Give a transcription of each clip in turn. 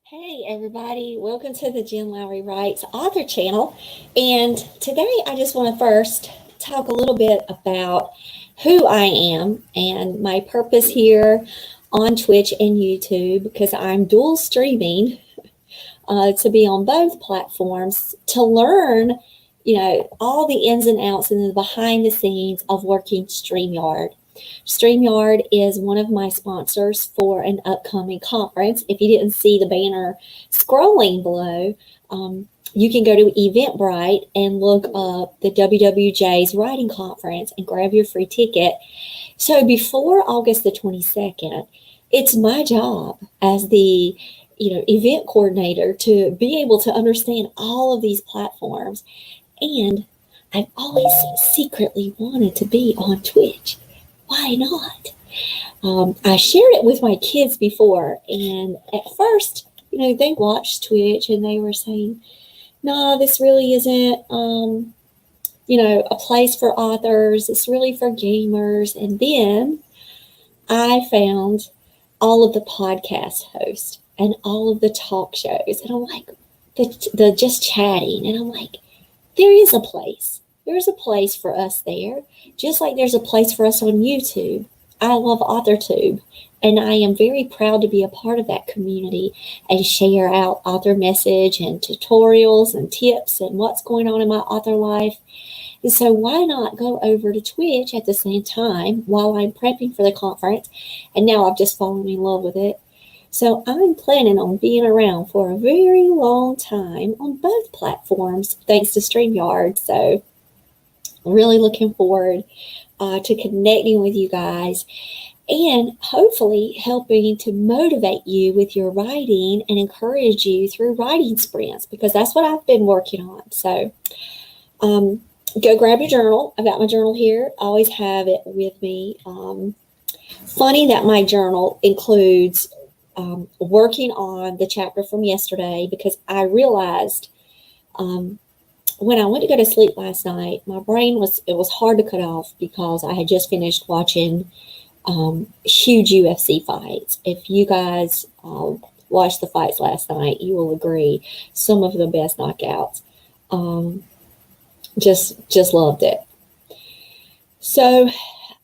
Hey everybody, welcome to the Jen Lowry Writes author channel. And today I just want to first talk a little bit about who I am and my purpose here on Twitch and YouTube, because I'm dual streaming to be on both platforms to learn, all the ins and outs and the behind the scenes of working StreamYard. StreamYard is one of my sponsors for an upcoming conference. If you didn't see the banner scrolling below, you can go to Eventbrite and look up the WWJ's writing conference and grab your free ticket. So before August the 22nd, it's my job as the event coordinator to be able to understand all of these platforms. And I've always secretly wanted to be on Twitch. Why not? I shared it with my kids before, and at first, they watched Twitch and they were saying, no, this really isn't, a place for authors. It's really for gamers. And then I found all of the podcast hosts and all of the talk shows, and I'm like, the just chatting, and I'm like, there is a place. There's a place for us there, just like there's a place for us on YouTube. I love AuthorTube, and I am very proud to be a part of that community and share out author message and tutorials and tips and what's going on in my author life. And so why not go over to Twitch at the same time while I'm prepping for the conference? And now I've just fallen in love with it. So I'm planning on being around for a very long time on both platforms, thanks to StreamYard. So really looking forward to connecting with you guys and hopefully helping to motivate you with your writing and encourage you through writing sprints, because that's what I've been working on. So go grab your journal. I've got my journal here. I always have it with me. Funny that my journal includes working on the chapter from yesterday, because I realized when I went to go to sleep last night, my brain it was hard to cut off because I had just finished watching huge UFC fights. If you guys watched the fights last night, you will agree, some of the best knockouts. Just loved it. So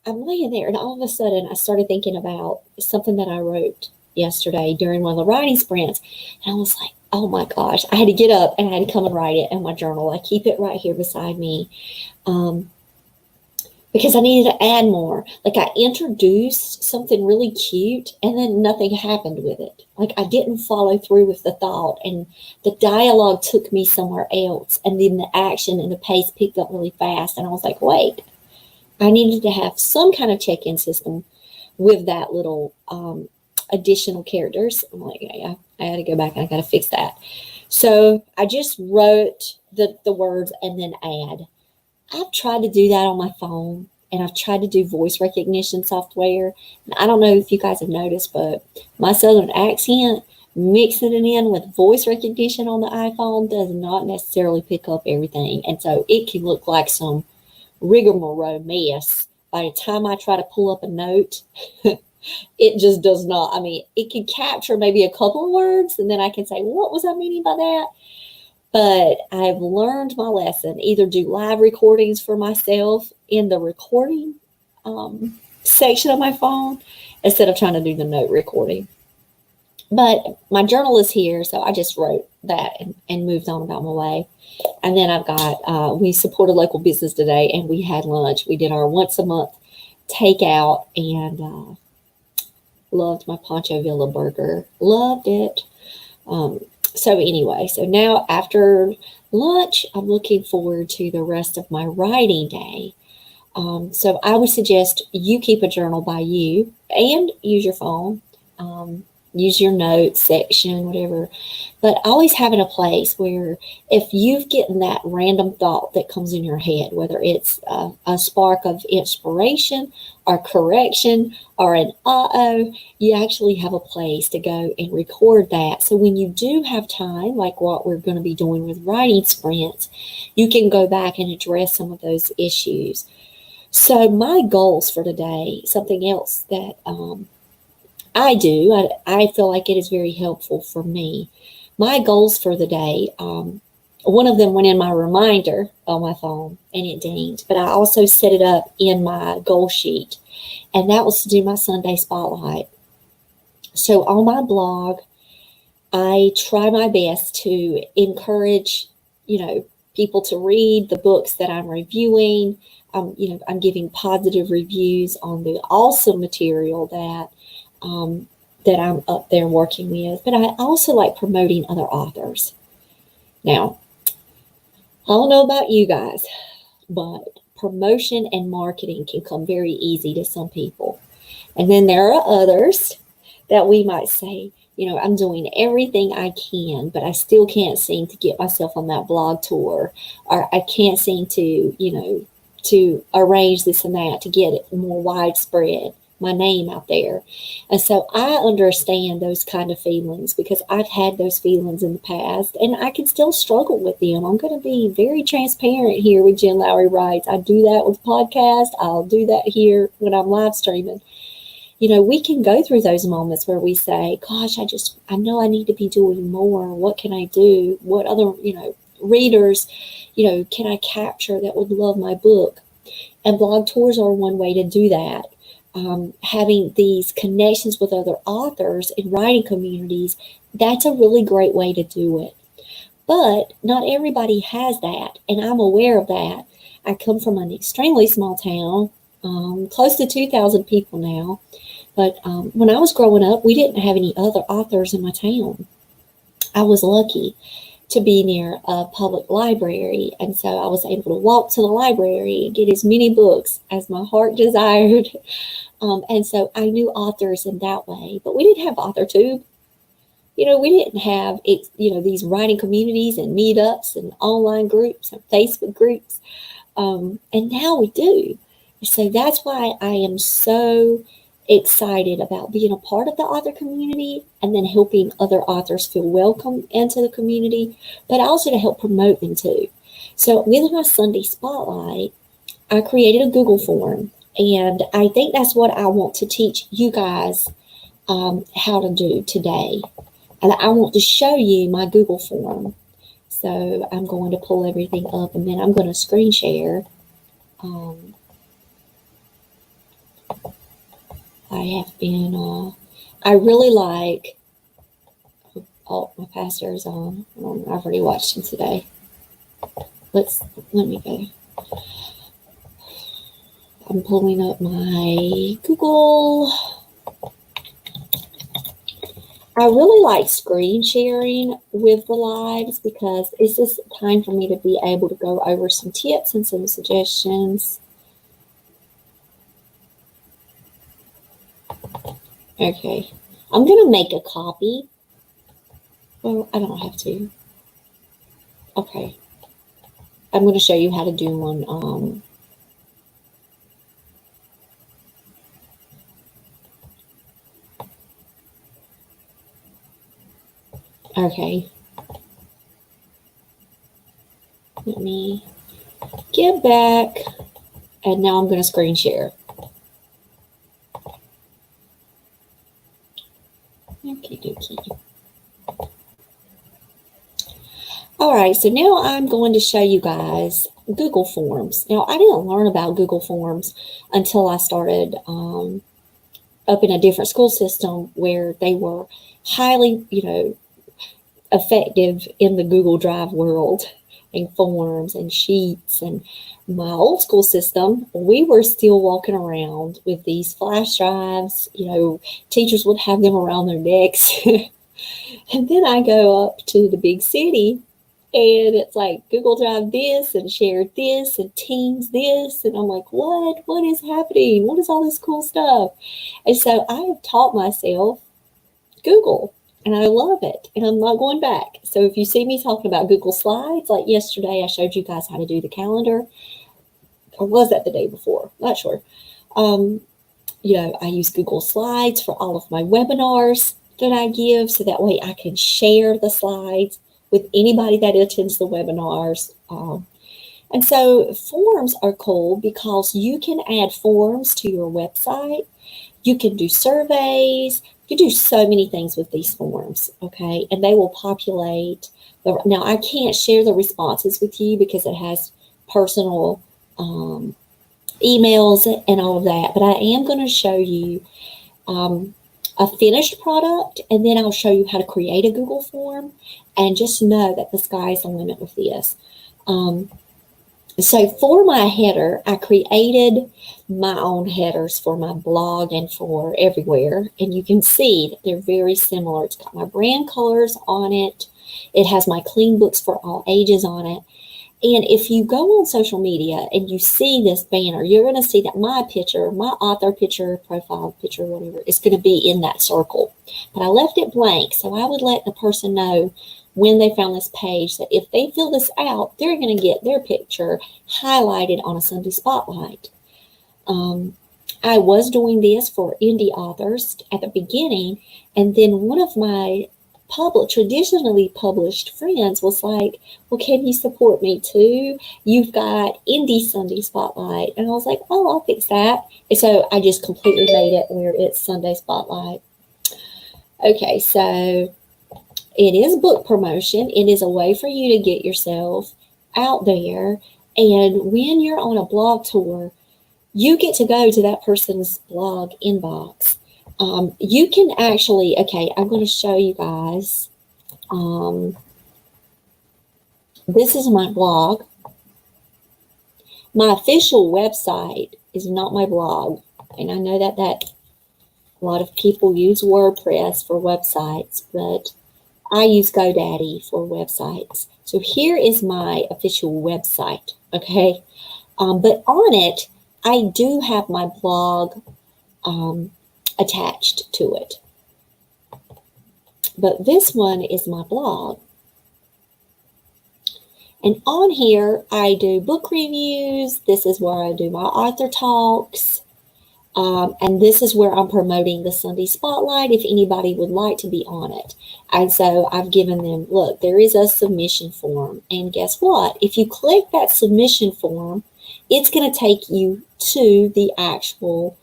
I'm laying there, and all of a sudden I started thinking about something that I wrote yesterday during one of the writing sprints, and I was like, oh my gosh, I had to get up and I had to come and write it in my journal. I keep it right here beside me because I needed to add more. Like, I introduced something really cute and then nothing happened with it. Like, I didn't follow through with the thought, and the dialogue took me somewhere else, and then the action and the pace picked up really fast, and I was like, wait, I needed to have some kind of check-in system with that little additional characters. I'm like, yeah, I had to go back and I got to fix that. So I just wrote the words and then add. I've tried to do that on my phone, and I've tried to do voice recognition software. And I don't know if you guys have noticed, but my Southern accent, mixing it in with voice recognition on the iPhone, does not necessarily pick up everything. And so it can look like some rigmarole mess. By the time I try to pull up a note, it just does not. I mean, it can capture maybe a couple of words, and then I can say, what was I meaning by that? But I've learned my lesson. Either do live recordings for myself in the recording section of my phone instead of trying to do the note recording. But my journal is here, so I just wrote that and moved on about my way. And then I've got, we supported local business today, and we had lunch. We did our once a month takeout, and loved my Pancho Villa burger. Loved it. So anyway, so now after lunch, I'm looking forward to the rest of my writing day. So I would suggest you keep a journal by you and use your phone. Use your notes section, whatever. But always having a place where if you've gotten that random thought that comes in your head, whether it's a spark of inspiration or correction or an uh-oh, you actually have a place to go and record that. So when you do have time, like what we're going to be doing with writing sprints, you can go back and address some of those issues. So my goals for today, something else that I do. I feel like it is very helpful for me. My goals for the day, one of them went in my reminder on my phone and it dinged, but I also set it up in my goal sheet, and that was to do my Sunday spotlight. So on my blog, I try my best to encourage, people to read the books that I'm reviewing. I'm giving positive reviews on the awesome material that I'm up there working with. But I also like promoting other authors. Now, I don't know about you guys, but promotion and marketing can come very easy to some people. And then there are others that we might say, I'm doing everything I can, but I still can't seem to get myself on that blog tour, or I can't seem to arrange this and that to get it more widespread, my name out there. And so I understand those kind of feelings because I've had those feelings in the past and I can still struggle with them. I'm going to be very transparent here with Jen Lowry Writes. I do that with podcast. I'll do that here when I'm live streaming. We can go through those moments where we say, gosh, I know I need to be doing more. What can I do? What other, readers, can I capture that would love my book? And blog tours are one way to do that. Having these connections with other authors and writing communities, that's a really great way to do it. But not everybody has that, and I'm aware of that. I come from an extremely small town, close to 2,000 people now. But when I was growing up, we didn't have any other authors in my town. I was lucky to be near a public library, and so I was able to walk to the library and get as many books as my heart desired. And so I knew authors in that way, but we didn't have AuthorTube. We didn't have these writing communities and meetups and online groups and Facebook groups, and now we do. So that's why I am so excited about being a part of the author community and then helping other authors feel welcome into the community, but also to help promote them too. So with my Sunday Spotlight, I created a Google form, and I think that's what I want to teach you guys how to do today. And I want to show you my Google form. So I'm going to pull everything up, and then I'm going to screen share. I have been, I really like, oh, my pastor is on. I've already watched him today. Let me go. I'm pulling up my Google. I really like screen sharing with the lives because it's just time for me to be able to go over some tips and some suggestions. Okay, I'm going to make a copy. Well, I don't have to. Okay. I'm going to show you how to do one. Okay. Let me get back. And now I'm going to screen share. Okie dokie. All right, so now I'm going to show you guys Google Forms. Now, I didn't learn about Google Forms until I started up in a different school system where they were highly, effective in the Google Drive world and forms and sheets. And my old school system, we were still walking around with these flash drives. Teachers would have them around their necks. And then I go up to the big city and it's like Google Drive this and share this and Teams this. And I'm like, what is happening? What is all this cool stuff? And so I have taught myself Google. And I love it, and I'm not going back. So if you see me talking about Google Slides, like yesterday, I showed you guys how to do the calendar. Or was that the day before? Not sure. I use Google Slides for all of my webinars that I give, so that way I can share the slides with anybody that attends the webinars. And so forms are cool because you can add forms to your website. You can do surveys, You do so many things with these forms, okay? And they will populate. Now, I can't share the responses with you because it has personal emails and all of that, but I am going to show you a finished product, and then I'll show you how to create a Google form, and just know that the sky's the limit with this. So for my header, I created my own headers for my blog and for everywhere. And you can see that they're very similar. It's got my brand colors on it. It has my clean books for all ages on it. And if you go on social media and you see this banner, you're going to see that my picture, my author picture, profile picture, whatever, is going to be in that circle. But I left it blank, so I would let the person know when they found this page that if they fill this out, they're going to get their picture highlighted on a Sunday Spotlight. I was doing this for indie authors at the beginning, and then one of my traditionally published friends was like, well, can you support me too? You've got Indie Sunday Spotlight. And I was like, oh, I'll fix that. And so I just completely made it where it's Sunday Spotlight. Okay, so it is book promotion. It is a way for you to get yourself out there. And when you're on a blog tour, you get to go to that person's blog inbox. You can actually, okay, I'm going to show you guys. This is my blog. My official website is not my blog. And I know that a lot of people use WordPress for websites, but I use GoDaddy for websites. So here is my official website, okay? But on it, I do have my blog attached to it. But this one is my blog. And on here, I do book reviews. This is where I do my author talks. And this is where I'm promoting the Sunday Spotlight if anybody would like to be on it. And so I've given them, look, there is a submission form. And guess what? If you click that submission form, it's going to take you to the actual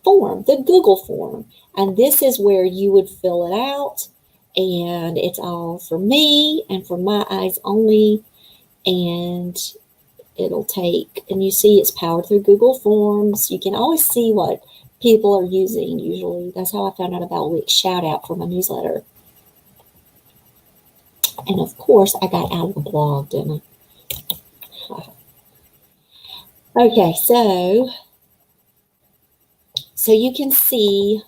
form, the Google form. And this is where you would fill it out. And it's all for me and for my eyes only. And it'll take, and you see it's powered through Google Forms. You can always see what people are using usually. That's how I found out about Wix shout out for my newsletter. And of course, I got out of the blog, didn't I? Okay, so you can see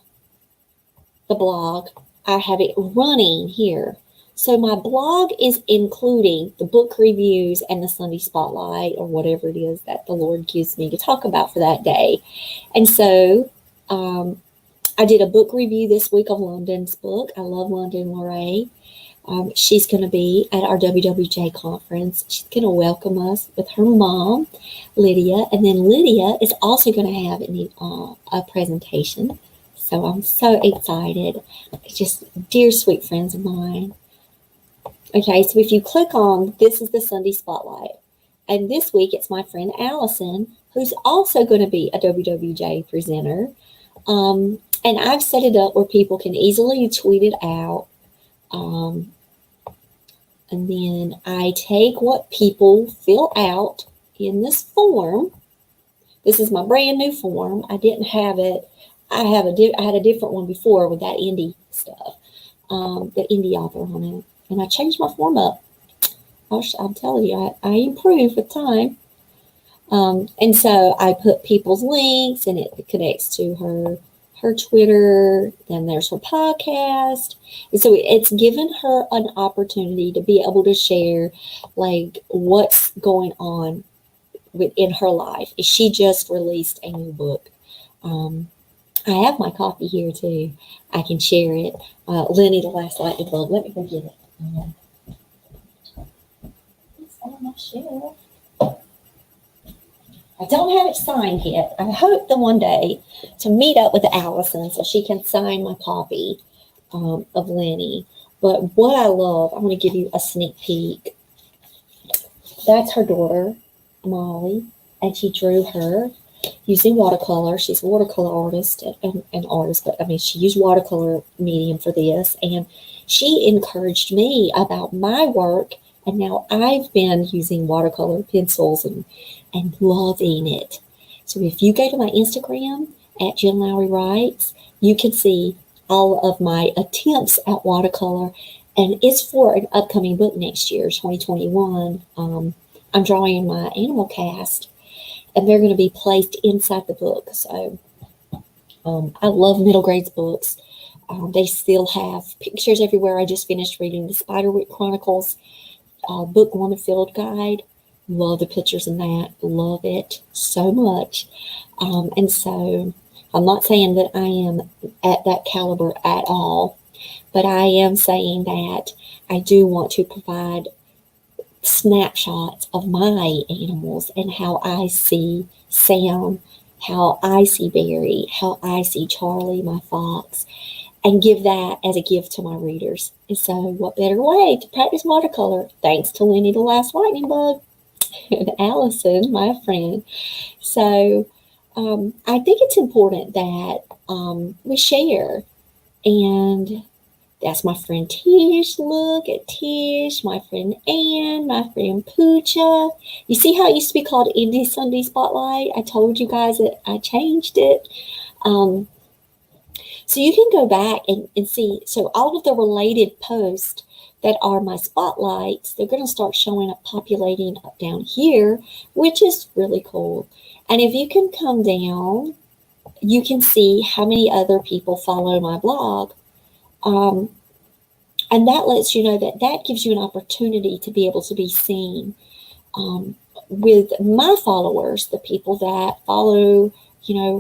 the blog. I have it running here. So my blog is including the book reviews and the Sunday Spotlight or whatever it is that the Lord gives me to talk about for that day. And so I did a book review this week of London's book. I love London Lorraine. She's going to be at our WWJ conference. She's going to welcome us with her mom, Lydia. And then Lydia is also going to have a presentation. So I'm so excited. Just dear sweet friends of mine. Okay, so if you click on, this is the Sunday Spotlight. And this week it's my friend Allison, who's also going to be a WWJ presenter. And I've set it up where people can easily tweet it out. And then I take what people fill out in this form. This is my brand new form. I didn't have it. I had a different one before with that indie stuff, the indie author on it. And I changed my form up. I'm telling you, I improve with time. And so I put people's links, and it connects to her Twitter. Then there's her podcast. And so it's given her an opportunity to be able to share like what's going on in her life. She just released a new book. I have my copy here too. I can share it. Lenny, the Last Lightning Bulb. Let me go get it. It's on my shelf. I don't have it signed yet. I hope the one day to meet up with Allison so she can sign my copy of Lenny. But what I love, I'm going to give you a sneak peek. That's her daughter, Molly, and she drew her. using watercolor. She's a watercolor artist and artist, but I mean, she used watercolor medium for this, and she encouraged me about my work, and now I've been using watercolor pencils and loving it. So if you go to my Instagram at Jen Lowry Writes, you can see all of my attempts at watercolor, and it's for an upcoming book next year, 2021. I'm drawing my animal cast, and they're going to be placed inside the book. So I love middle grades books. They still have pictures everywhere. I just finished reading the Spiderwick Chronicles book 1, the field guide. Love the pictures in that. Love it so much. And so I'm not saying that I am at that caliber at all, but I am saying that I do want to provide snapshots of my animals and how I see Sam, how I see Barry, how I see Charlie, my fox, and give that as a gift to my readers. And so what better way to practice watercolor, thanks to Lenny the Last Lightning Bug and Allison, my friend. So I think it's important that we share. And that's my friend Tish. Look at Tish, my friend Ann, my friend Pooja. You see how it used to be called Indie Sunday Spotlight? I told you guys that I changed it. So you can go back and see. So all of the related posts that are my spotlights, they're going to start showing up, populating up down here, which is really cool. And if you can come down, you can see how many other people follow my blog. And that lets you know that gives you an opportunity to be able to be seen with my followers, the people that follow,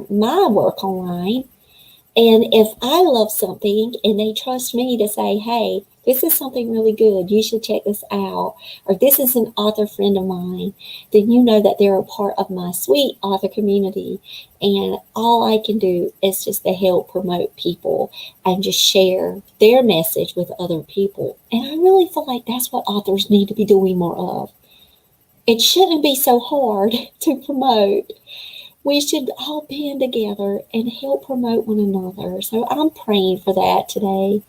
my work online. And if I love something and they trust me to say, hey, this is something really good, you should check this out, or this is an author friend of mine, then you know that they're a part of my sweet author community. And all I can do is just to help promote people and just share their message with other people. And I really feel like that's what authors need to be doing more of. It shouldn't be so hard to promote. We should all band together and help promote one another. So I'm praying for that today.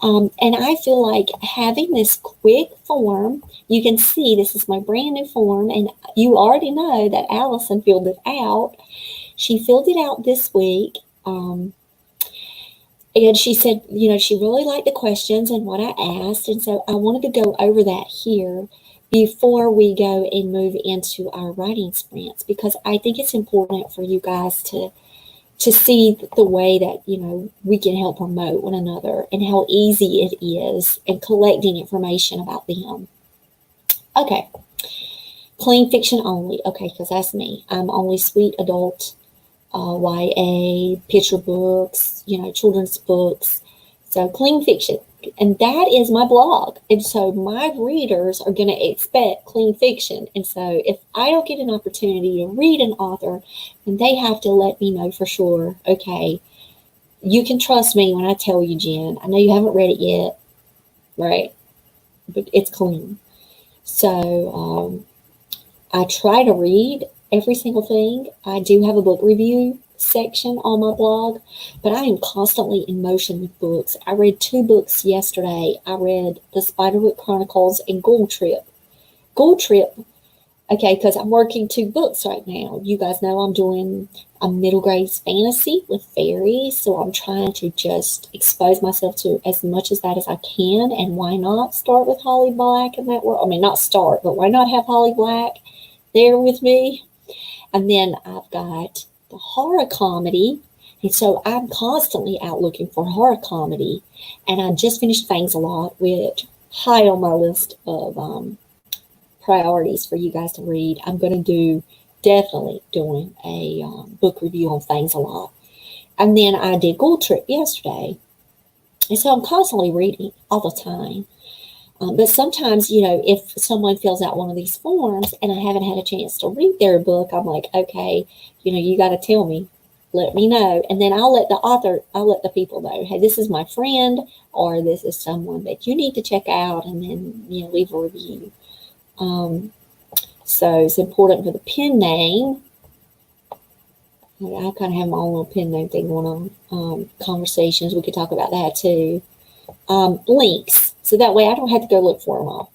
And I feel like having this quick form, you can see this is my brand new form, and you already know that Allison filled it out. She filled it out this week. And she said, she really liked the questions and what I asked. And so I wanted to go over that here before we go and move into our writing sprints, because I think it's important for you guys to see the way that, we can help promote one another and how easy it is and collecting information about them. Okay. Clean fiction only. Okay, because that's me. I'm only sweet adult, YA, picture books, children's books. So clean fiction. And that is my blog. And so my readers are going to expect clean fiction. And so if I don't get an opportunity to read an author, then they have to let me know for sure, okay, you can trust me when I tell you, Jen. I know you haven't read it yet, right? But it's clean. So I try to read every single thing. I do have a book review section on my blog, but I am constantly in motion with books. I read 2 books yesterday. I read the Spiderwick Chronicles and Gold Trip. Okay, because I'm working 2 books right now. You guys know I'm doing a middle grade fantasy with fairies, so I'm trying to just expose myself to as much as that as I can. And why not start with Holly Black in that world? I mean, not start, but why not have Holly Black there with me? And then I've got the horror comedy, and so I'm constantly out looking for horror comedy. And I just finished Fangs a Lot, which high on my list of priorities for you guys to read. I'm going to definitely doing a book review on Fangs a Lot. And then I did Gold Trip yesterday, and so I'm constantly reading all the time. But sometimes, if someone fills out one of these forms and I haven't had a chance to read their book, I'm like, okay, you got to tell me, let me know. And then I'll let the people know, hey, this is my friend, or this is someone that you need to check out, and then, leave a review. So it's important for the pen name. I kind of have my own little pen name thing going on. Conversations, we could talk about that too. Links, so that way I don't have to go look for them all.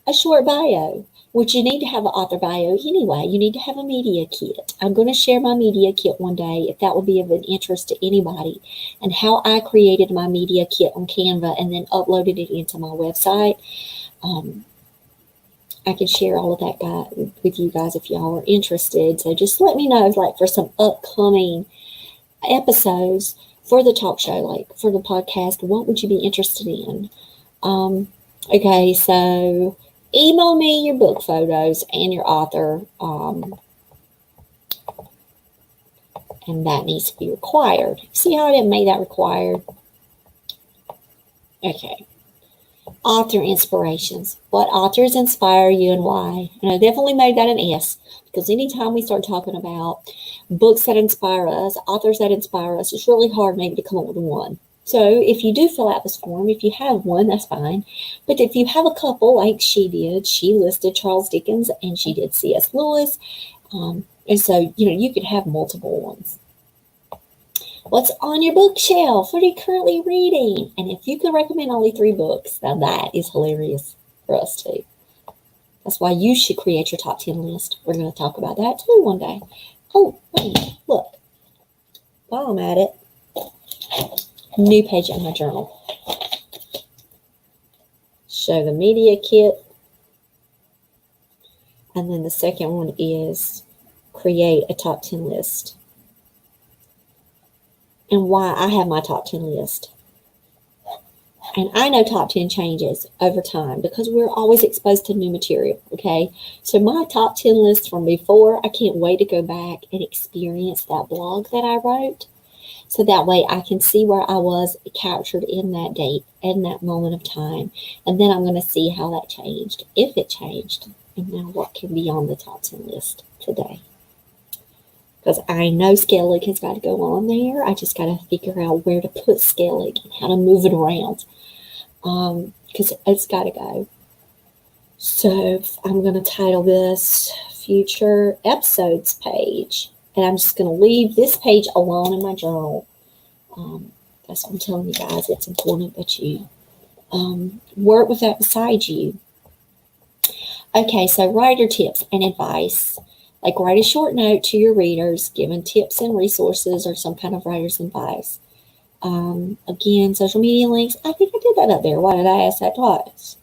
A short bio, which you need to have an author bio anyway. You need to have a media kit. I'm going to share my media kit one day if that will be of an interest to anybody, and how I created my media kit on Canva and then uploaded it into my website. I can share all of that with you guys if y'all are interested. So just let me know, like, for some upcoming episodes for the talk show, like for the podcast, what would you be interested in? Okay, so email me your book photos and your author, and that needs to be required. See how I didn't make that required? Okay. Author inspirations. What authors inspire you and why? And I definitely made that an S, because anytime we start talking about books that inspire us, authors that inspire us, it's really hard maybe to come up with one. So if you do fill out this form, if you have one, that's fine. But if you have a couple, like she did, she listed Charles Dickens and she did C.S. Lewis. And so, you could have multiple ones. What's on your bookshelf? What are you currently reading? And if you could recommend only 3 books, now that is hilarious for us too. That's why you should create your top 10 list. We're going to talk about that too one day. Oh, wait, look. While I'm at it, new page in my journal. Show the media kit. And then the second one is create a top 10 list. And why I have my top 10 list. And I know top 10 changes over time because we're always exposed to new material, okay? So my top 10 list from before, I can't wait to go back and experience that blog that I wrote. So that way I can see where I was captured in that date and that moment of time. And then I'm going to see how that changed, if it changed, and now what can be on the top 10 list today. Because I know Skellig has got to go on there. I just got to figure out where to put Skellig and how to move it around. Because it's got to go. So I'm going to title this Future Episodes page. And I'm just going to leave this page alone in my journal. That's what I'm telling you guys. It's important that you work with that beside you. Okay, so writer tips and advice. Like, write a short note to your readers, giving tips and resources or some kind of writer's advice. Again, social media links. I think I did that up there. Why did I ask that twice?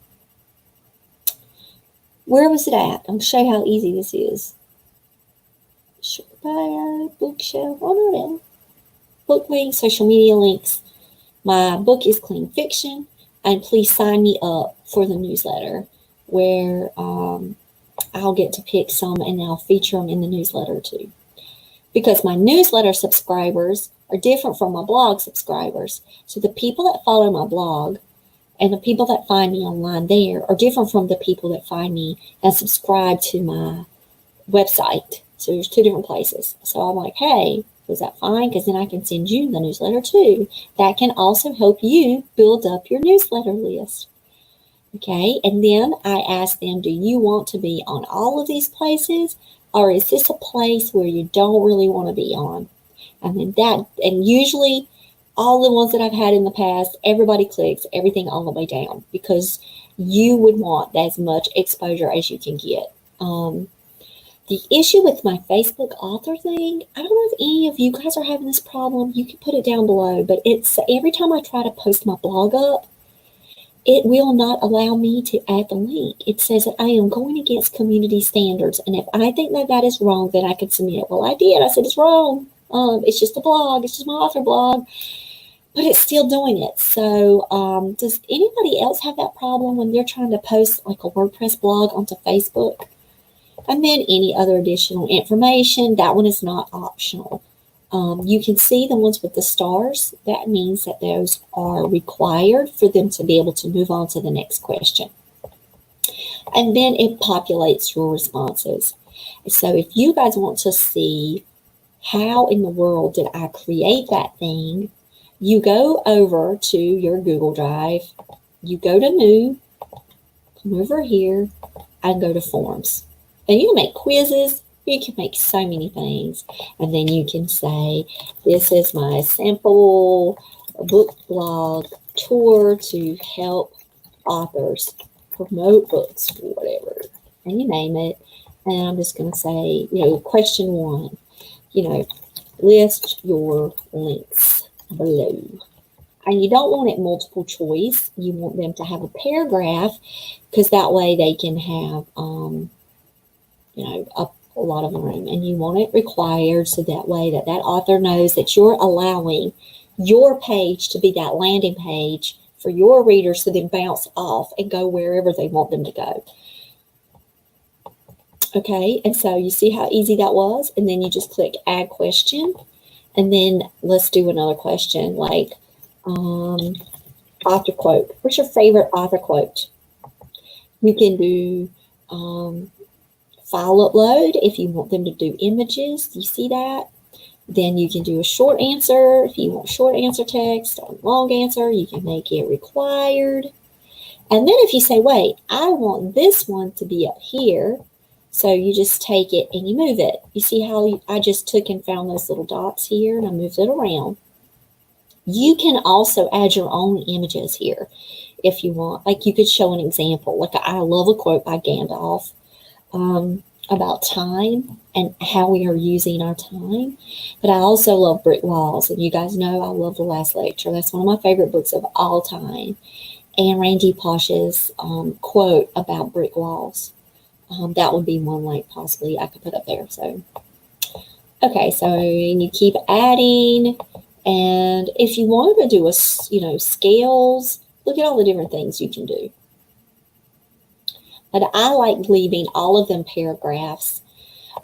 Where was it at? I'll show you how easy this is. Short bio, bookshelf. Oh, no, no. Book links, social media links. My book is Clean Fiction. And please sign me up for the newsletter where I'll get to pick some and I'll feature them in the newsletter too. Because my newsletter subscribers are different from my blog subscribers. So the people that follow my blog and the people that find me online there are different from the people that find me and subscribe to my website. So there's 2 different places. So I'm like, hey, is that fine? Because then I can send you the newsletter too. That can also help you build up your newsletter list. Okay, and then I ask them, do you want to be on all of these places, or is this a place where you don't really want to be on? And then usually all the ones that I've had in the past, everybody clicks everything all the way down because you would want as much exposure as you can get. The issue with my Facebook author thing, I don't know if any of you guys are having this problem. You can put it down below, but it's every time I try to post my blog up, it will not allow me to add the link. It says that I am going against community standards. And if I think that that is wrong, then I can submit. Well, I did. I said it's wrong. It's just a blog. It's just my author blog. But it's still doing it. So does anybody else have that problem when they're trying to post like a WordPress blog onto Facebook? And then any other additional information, that one is not optional. You can see the ones with the stars. That means that those are required for them to be able to move on to the next question. And then it populates your responses. So if you guys want to see how in the world did I create that thing, you go over to your Google Drive, you go to New, come over here, and go to Forms. And you can make quizzes, You can make so many things. And then you can say, this is my sample book blog tour to help authors promote books or whatever. And you name it. And I'm just going to say, question 1, list your links below. And you don't want it multiple choice. You want them to have a paragraph because that way they can have, a lot of room. And you want it required so that way that author knows that you're allowing your page to be that landing page for your readers to then bounce off and go wherever they want them to go. Okay, and so you see how easy that was? And then you just click add question. And then let's do another question like author quote. What's your favorite author quote? You can do file upload if you want them to do images. You see that? Then you can do a short answer. If you want short answer text or long answer, you can make it required. And then if you say, wait, I want this one to be up here. So you just take it and you move it. You see how I just took and found those little dots here and I moved it around. You can also add your own images here if you want. Like you could show an example. Like I love a quote by Gandalf about time and how we are using our time. But I also love Brick Walls. And you guys know I love The Last Lecture. That's one of my favorite books of all time. And Randy Pausch's quote about brick walls. That would be one like possibly I could put up there. So, okay, so and you keep adding. And if you wanted to do scales, look at all the different things you can do. But I like leaving all of them paragraphs.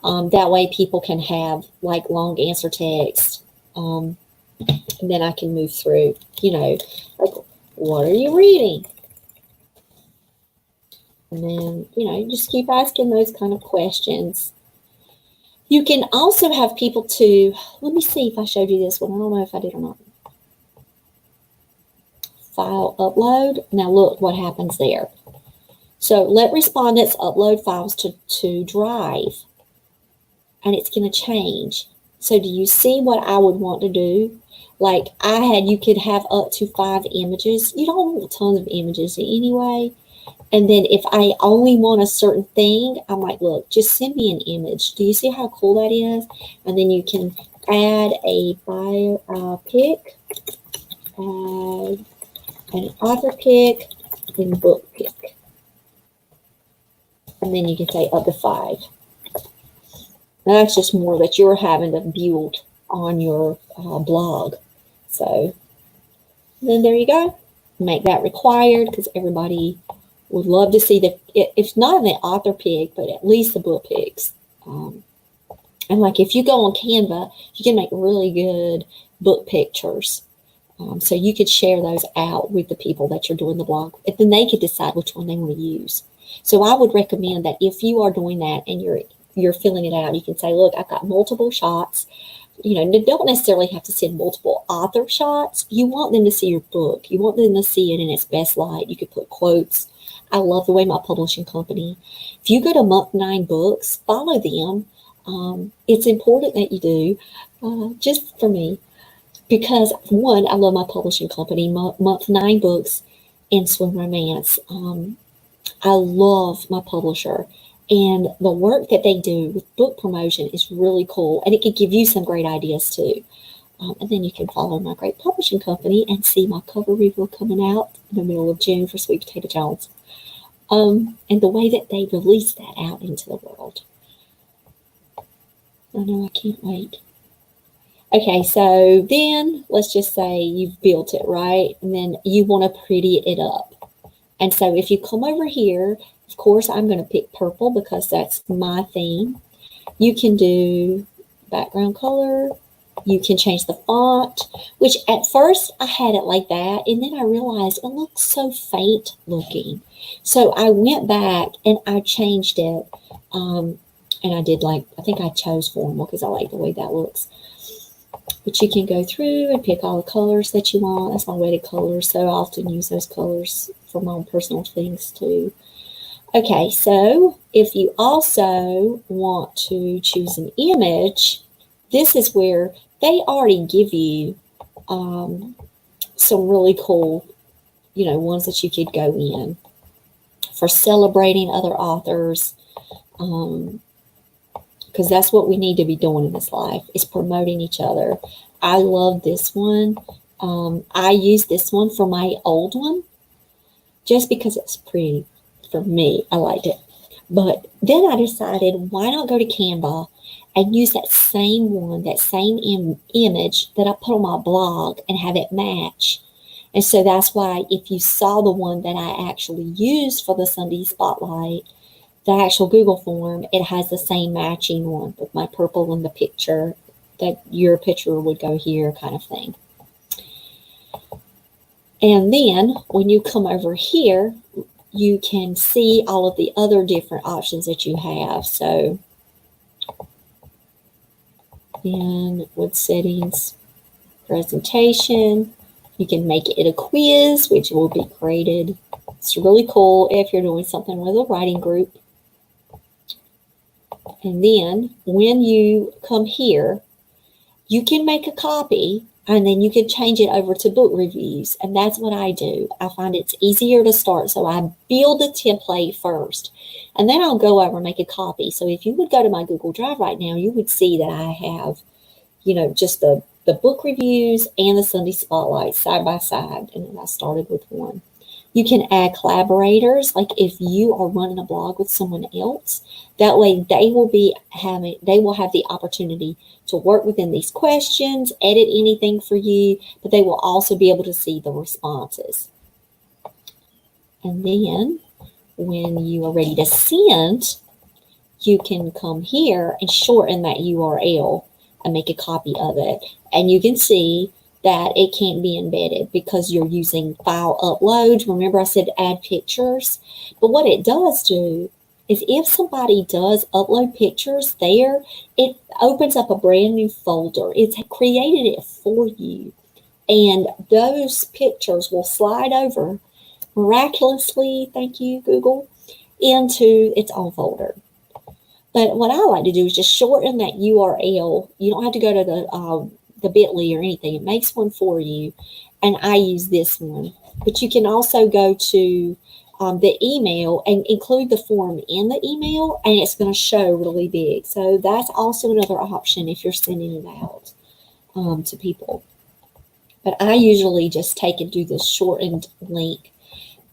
That way people can have like long answer text. And then I can move through, like, what are you reading? And then, you just keep asking those kind of questions. You can also have people let me see if I showed you this one. I don't know if I did or not. File upload. Now look what happens there. So let respondents upload files to Drive. And it's going to change. So do you see what I would want to do? Like you could have up to 5 images. You don't want tons of images anyway. And then if I only want a certain thing, I'm like, look, just send me an image. Do you see how cool that is? And then you can add a bio pic, add an author pic, and book pic. And then you can say up to 5. Now that's just more that you're having to build on your blog. So then there you go. Make that required because everybody would love to see if not the author pic, but at least the book pics. And like if you go on Canva, you can make really good book pictures. So you could share those out with the people that you're doing the blog. And then they could decide which one they want to use. So I would recommend that if you are doing that and you're filling it out, you can say, look, I've got multiple shots. You don't necessarily have to send multiple author shots. You want them to see your book. You want them to see it in its best light. You could put quotes. I love the way my publishing company. If you go to Month 9 Books, follow them. It's important that you do, just for me, because one, I love my publishing company, Month 9 Books and Swim Romance. I love my publisher, and the work that they do with book promotion is really cool, and it could give you some great ideas too. And then you can follow my great publishing company and see my cover reveal coming out in the middle of June for Sweet Potato Jones. And the way that they release that out into the world. I know, I can't wait. Okay, so then let's just say you've built it, right? And then you want to pretty it up. And so if you come over here, of course, I'm going to pick purple because that's my theme. You can do background color. You can change the font, which at first I had it like that. And then I realized it looks so faint looking. So I went back and I changed it. And I did I think I chose formal because I like the way that looks. But you can go through and pick all the colors that you want. That's my weighted colors. So I often use those colors for my own personal things too. Okay, so if you also want to choose an image, this is where they already give you some really cool, ones that you could go in for celebrating other authors, because that's what we need to be doing in this life, is promoting each other. I love this one. I use this one for my old one just because it's pretty. For me, I liked it. But then I decided, why not go to Canva and use that same one, that same image that I put on my blog and have it match. And so that's why if you saw the one that I actually used for the Sunday Spotlight, the actual Google form, it has the same matching one with my purple and the picture, that your picture would go here kind of thing. And then when you come over here, you can see all of the other different options that you have. So then with settings, presentation, you can make it a quiz, which will be graded. It's really cool if you're doing something with a writing group. And then when you come here, you can make a copy and then you can change it over to book reviews. And that's what I do. I find it's easier to start. So I build a template first, and then I'll go over and make a copy. So if you would go to my Google Drive right now, you would see that I have, just the book reviews and the Sunday Spotlight side by side. And then I started with one. You can add collaborators, like if you are running a blog with someone else, that way they will have the opportunity to work within these questions, edit anything for you, but they will also be able to see the responses. And then when you are ready to send, you can come here and shorten that URL and make a copy of it. And you can see that it can't be embedded because you're using file upload. Remember I said add pictures? But what it does do is if somebody does upload pictures there, it opens up a brand new folder. It's created it for you. And those pictures will slide over miraculously, thank you, Google, into its own folder. But what I like to do is just shorten that URL. You don't have to go to the bit.ly or anything. It makes one for you. And I use this one. But you can also go to the email and include the form in the email, and it's going to show really big. So that's also another option if you're sending it out to people. But I usually just take and do the shortened link.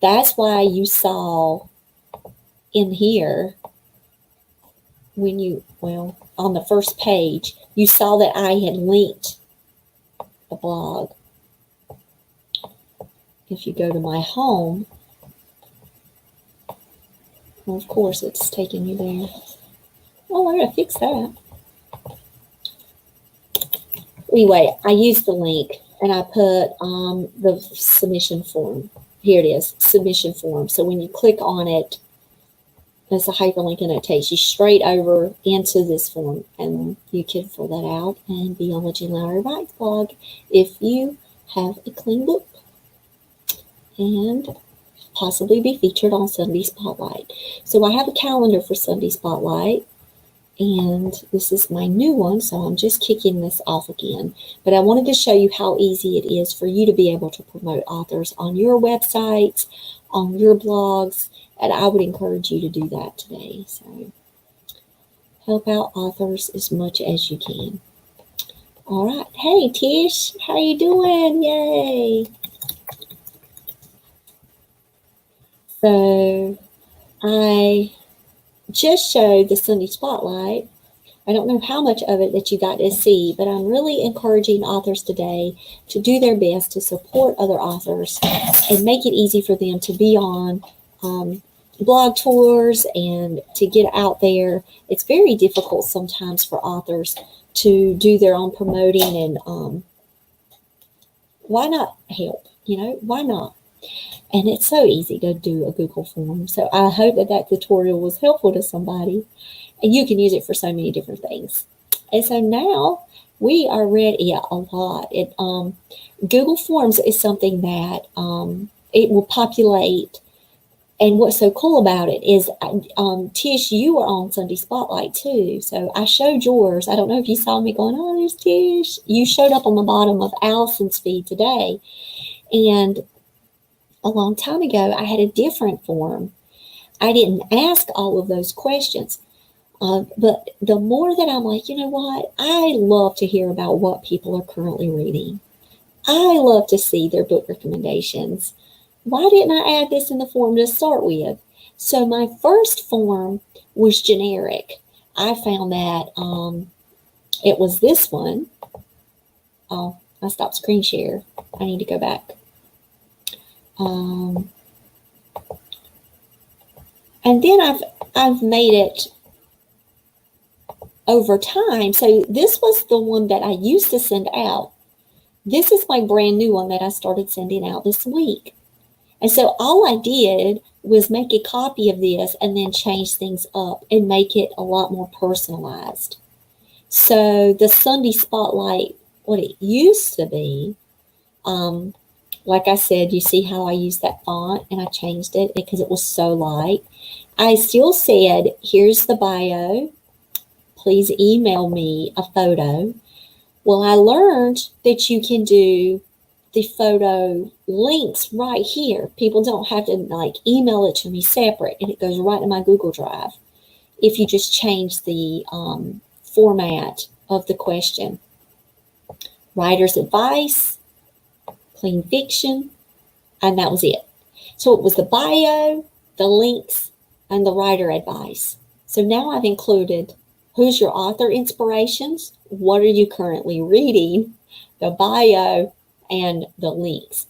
That's why you saw in here on the first page, you saw that I had linked the blog. If you go to my home, well, of course it's taking you there. Oh, I gotta fix that. Anyway, I used the link and I put the submission form. Here it is, submission form. So when you click on it, there's a hyperlink and it takes you straight over into this form, and you can fill that out and be on the Jen Lowry Writes blog if you have a clean book, and possibly be featured on Sunday Spotlight. So I have a calendar for Sunday Spotlight, and this is my new one, so I'm just kicking this off again. But I wanted to show you how easy it is for you to be able to promote authors on your websites, on your blogs, and I would encourage you to do that today. So help out authors as much as you can. All right. Hey, Tish, how you doing? Yay. So I just showed the Sunday Spotlight. I don't know how much of it that you got to see, but I'm really encouraging authors today to do their best to support other authors and make it easy for them to be on blog tours and to get out there. It's very difficult sometimes for authors to do their own promoting, and why not help? Why not? And it's so easy to do a Google form. So I hope that tutorial was helpful to somebody, and you can use it for so many different things. And so now we are ready a lot. Google Forms is something that it will populate And what's so cool about it is, Tish, you were on Sunday Spotlight too. So I showed yours. I don't know if you saw me going, oh, there's Tish. You showed up on the bottom of Allison's feed today. And a long time ago, I had a different form. I didn't ask all of those questions. But the more that I'm like, you know what? I love to hear about what people are currently reading. I love to see their book recommendations. Why didn't I add this in the form to start with? So my first form was generic. I found that it was this one. Oh, I stopped screen share. I need to go back. And then I've made it over time. So this was the one that I used to send out. This is my brand new one that I started sending out this week. And so all I did was make a copy of this and then change things up and make it a lot more personalized. So the Sunday Spotlight, what it used to be, like I said, you see how I used that font and I changed it because it was so light. I still said, here's the bio. Please email me a photo. Well, I learned that you can do the photo links right here. People don't have to like email it to me separate, and it goes right in my Google Drive if you just change the format of the question. Writer's advice, clean fiction, and that was it. So it was the bio, the links, and the writer advice. So now I've included who's your author inspirations, what are you currently reading, the bio, and the links,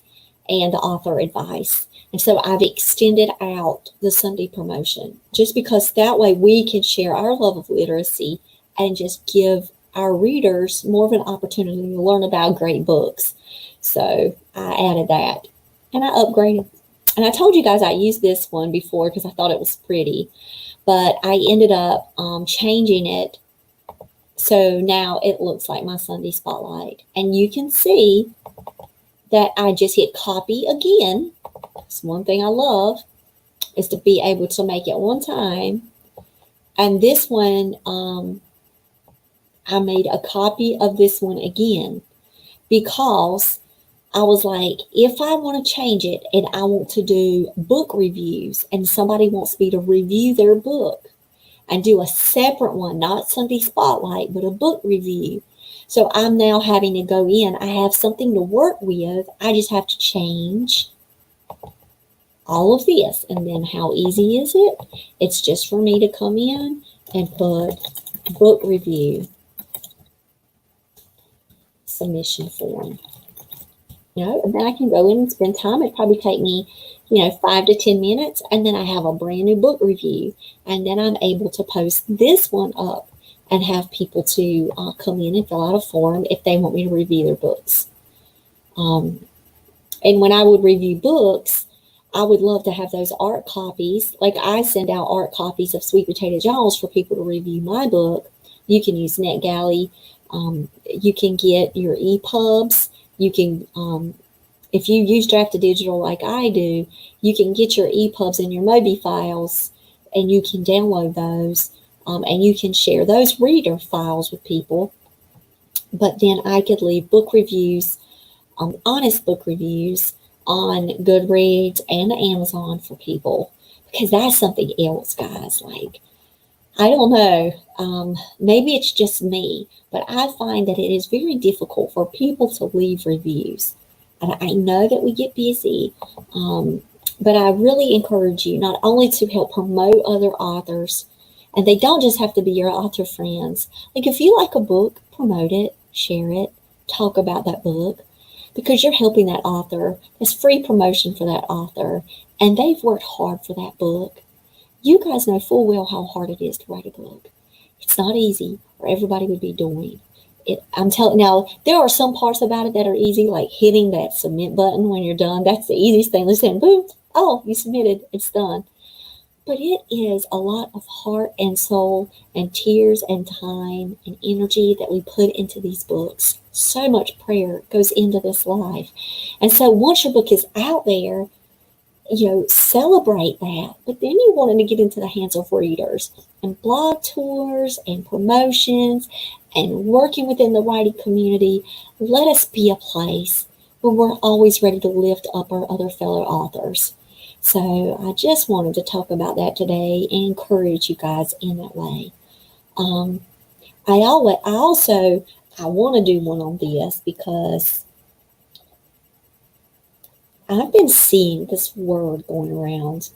and the author advice. And so I've extended out the Sunday promotion just because that way we can share our love of literacy and just give our readers more of an opportunity to learn about great books. So I added that and I upgraded. And I told you guys I used this one before because I thought it was pretty, but I ended up changing it. So now it looks like my Sunday Spotlight. And you can see that I just hit copy again. It's one thing I love is to be able to make it one time. And this one, I made a copy of this one again because I was like, if I want to change it and I want to do book reviews and somebody wants me to review their book and do a separate one, not Sunday Spotlight, but a book review. So I'm now having to go in. I have something to work with. I just have to change all of this. And then how easy is it? It's just for me to come in and put book review submission form. And then I can go in and spend time. It'd probably take me, 5 to 10 minutes. And then I have a brand new book review. And then I'm able to post this one up and have people to come in and fill out a form if they want me to review their books. And when I would review books, I would love to have those art copies. Like I send out art copies of Sweet Potato Jaws for people to review my book. You can use NetGalley. You can get your EPUBs. You can, if you use Draft2Digital like I do, you can get your EPUBs and your Mobi files, and you can download those, and you can share those reader files with people. But then I could leave book reviews, honest book reviews on Goodreads and Amazon for people, because that's something else, guys. Like, I don't know, maybe it's just me, but I find that it is very difficult for people to leave reviews. And I know that we get busy, but I really encourage you not only to help promote other authors, and they don't just have to be your author friends. Like if you like a book, promote it, share it, talk about that book, because you're helping that author. It's free promotion for that author, and they've worked hard for that book. You guys know full well how hard it is to write a book. It's not easy, or everybody would be doing it. I'm telling now, there are some parts about it that are easy, like hitting that submit button when you're done. That's the easiest thing. Listen, boom, oh, you submitted, it's done. But it is a lot of heart and soul and tears and time and energy that we put into these books. So much prayer goes into this life. And so once your book is out there, celebrate that. But then you want it to get into the hands of readers and blog tours and promotions and working within the writing community. Let us be a place where we're always ready to lift up our other fellow authors. So I just wanted to talk about that today and encourage you guys in that way. I want to do one on this because I've been seeing this word going around.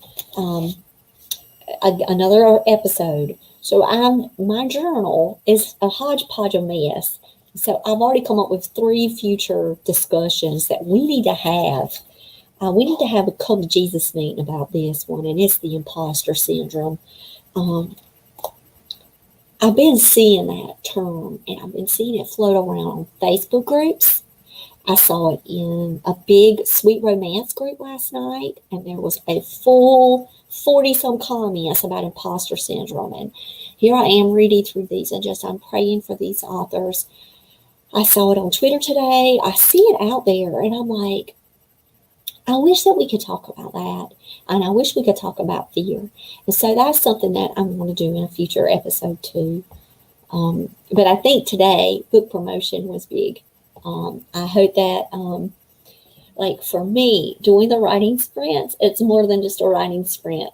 Another episode. So my journal is a hodgepodge of mess. So I've already come up with 3 future discussions that we need to have. We need to have a come to Jesus meeting about this one, and it's the imposter syndrome. I've been seeing that term, and I've been seeing it float around on Facebook groups. I saw it in a big Sweet Romance group last night, and there was a full 40-some comments about imposter syndrome. And here I am reading through these, and I'm praying for these authors. I saw it on Twitter today. I see it out there, and I'm like, I wish that we could talk about that, and I wish we could talk about fear. And so that's something that I'm going to do in a future episode too. But I think today, book promotion was big. I hope that, for me, doing the writing sprints, it's more than just a writing sprint.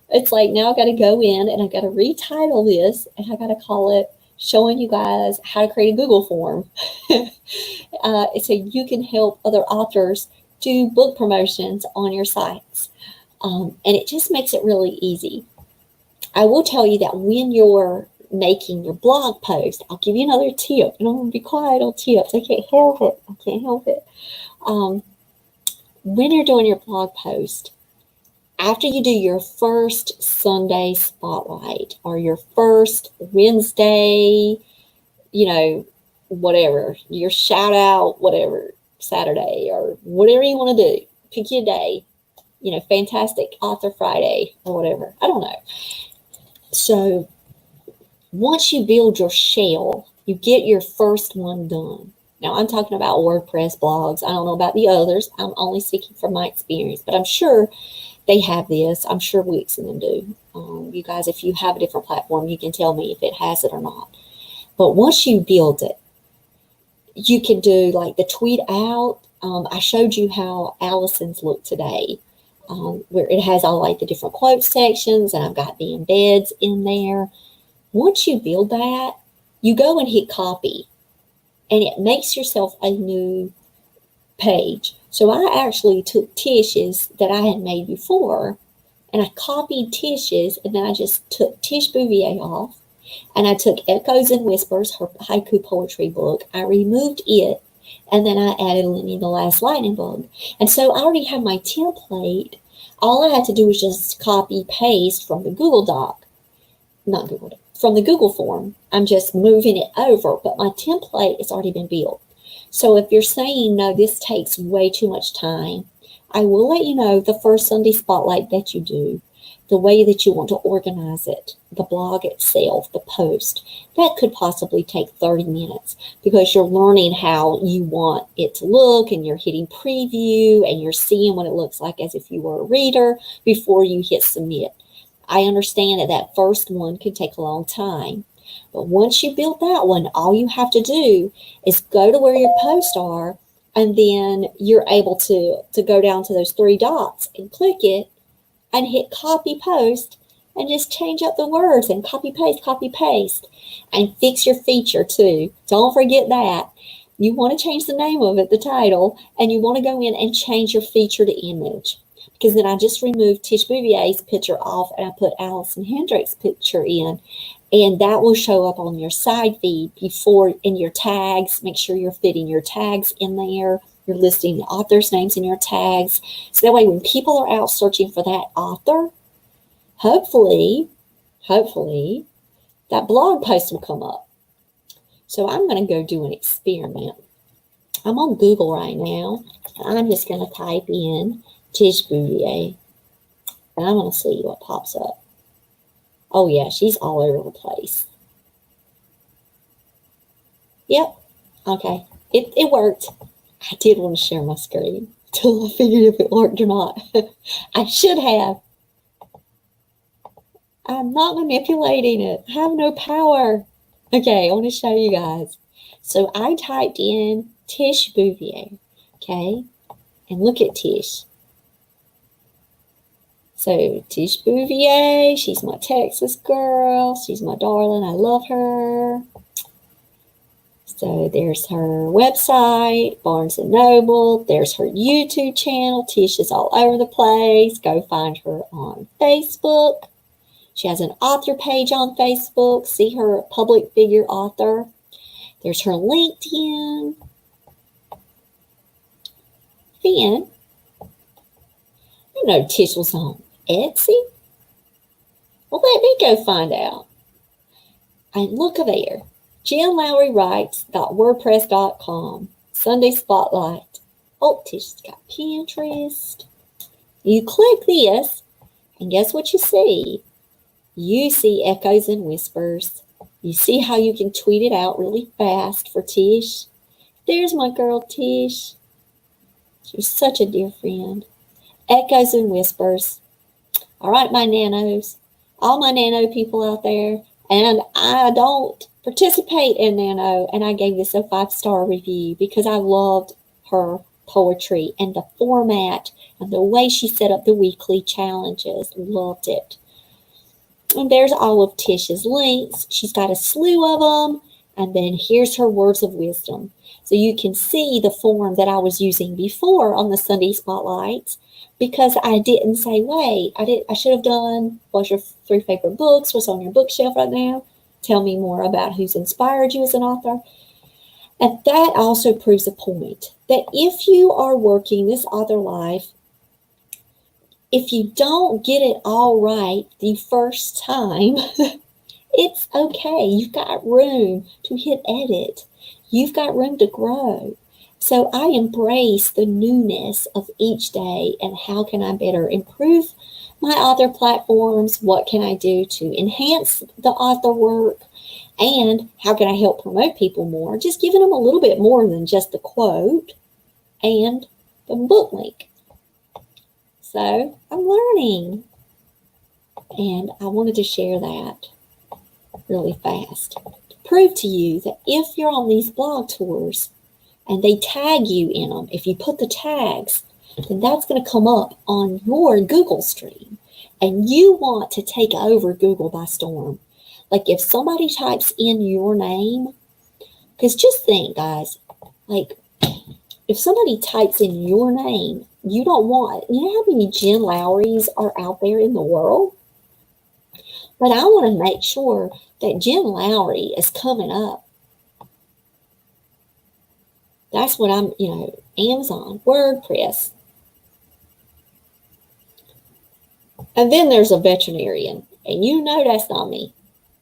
It's like now I got to go in and I got to retitle this, and I got to call it showing you guys how to create a Google form. So you can help other authors do book promotions on your sites. And it just makes it really easy. I will tell you that when you're making your blog post, I'll give you another tip. And I'm going to be quiet on tips. I can't help it. When you're doing your blog post, after you do your first Sunday spotlight or your first Wednesday, whatever, your shout out, whatever, Saturday or whatever you want to do, pick your day, fantastic author Friday or whatever. I don't know. So once you build your shell, you get your first one done. Now I'm talking about WordPress blogs. I don't know about the others. I'm only speaking from my experience, but I'm sure they have this. I'm sure Wix and them do. You guys, if you have a different platform, you can tell me if it has it or not. But once you build it, you can do like the tweet out. I showed you how Allison's look today, where it has all like the different quote sections, and I've got the embeds in there. Once you build that, you go and hit copy, and it makes yourself a new page. So I actually took Tish's that I had made before, and I copied Tish's, and then I just took Tish Bouvier off, and I took Echoes and Whispers, her haiku poetry book. I removed it, and then I added Lenny the Last Lightning Bug. And so I already have my template. All I had to do was just copy paste from the Google Doc, from the Google form. I'm just moving it over, but my template has already been built. So if you're saying, no, this takes way too much time, I will let you know the first Sunday spotlight that you do, the way that you want to organize it, the blog itself, the post, that could possibly take 30 minutes because you're learning how you want it to look, and you're hitting preview, and you're seeing what it looks like as if you were a reader before you hit submit. I understand that first one can take a long time, but once you build that one, all you have to do is go to where your posts are, and then you're able to go down to those 3 dots and click it and hit copy post and just change up the words and copy paste, and fix your feature too. Don't forget that. You want to change the name of it, the title, and you want to go in and change your feature to image. Because then I just removed Tish Bouvier's picture off, and I put Allison Hendricks' picture in, and that will show up on your side feed before in your tags. Make sure you're fitting your tags in there. You're listing the author's names in your tags. So that way when people are out searching for that author, hopefully, that blog post will come up. So I'm going to go do an experiment. I'm on Google right now. I'm just going to type in Tish Bouvier, and I'm going to see what pops up. Oh yeah, she's all over the place. Yep. Okay. It worked. I did want to share my screen. till I figured if it worked or not. I should have. I'm not manipulating it. I have no power. Okay, I want to show you guys. So I typed in Tish Bouvier, okay? And look at Tish. So Tish Bouvier, she's my Texas girl. She's my darling. I love her. So there's her website, Barnes & Noble. There's her YouTube channel. Tish is all over the place. Go find her on Facebook. She has an author page on Facebook. See her public figure author. There's her LinkedIn. Then, I know Tish was on Etsy. Well, let me go find out. And look there. JenLowryWrites.wordpress.com. Sunday Spotlight. Oh, Tish's got Pinterest. You click this, and guess what you see? You see echoes and whispers. You see how you can tweet it out really fast for Tish. There's my girl Tish. She's such a dear friend. Echoes and whispers. All right, my nanos. All my nano people out there. And I don't participate in nano. And I gave this a 5-star review because I loved her poetry and the format and the way she set up the weekly challenges. Loved it. And there's all of Tish's links. She's got a slew of them. And then here's her words of wisdom. So you can see the form that I was using before on the Sunday Spotlights, because I didn't say, wait, I should have done, what's your 3 favorite books? What's on your bookshelf right now? Tell me more about who's inspired you as an author. And that also proves a point that if you are working this author life, if you don't get it all right the first time, it's okay. You've got room to hit edit. You've got room to grow. So I embrace the newness of each day and how can I better improve my author platforms? What can I do to enhance the author work? And how can I help promote people more? Just giving them a little bit more than just the quote and the book link. So I'm learning. And I wanted to share that really fast. Prove to you that if you're on these blog tours and they tag you in them, if you put the tags, then that's going to come up on your Google stream. And you want to take over Google by storm. Like if somebody types in your name, because just think, guys, like if somebody types in your name, you don't want, you know how many Jen Lowrys are out there in the world? But I want to make sure that Jen Lowry is coming up. That's what I'm, Amazon, WordPress. And then there's a veterinarian. And you know that's not me,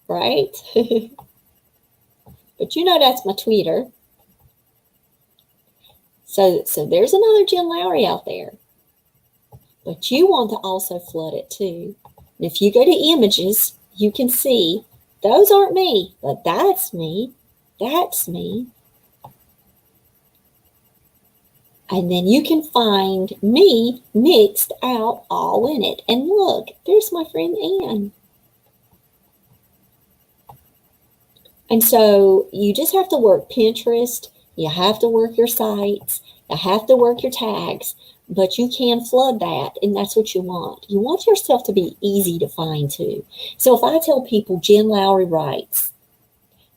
right? But you know that's my Twitter. So there's another Jen Lowry out there. But you want to also flood it too. And if you go to images, you can see those aren't me, but that's me. That's me. And then you can find me mixed out all in it. And look, there's my friend Ann. And so you just have to work Pinterest. You have to work your sites. You have to work your tags. But you can flood that, and that's what you want. You want yourself to be easy to find, too. So if I tell people Jen Lowry Writes,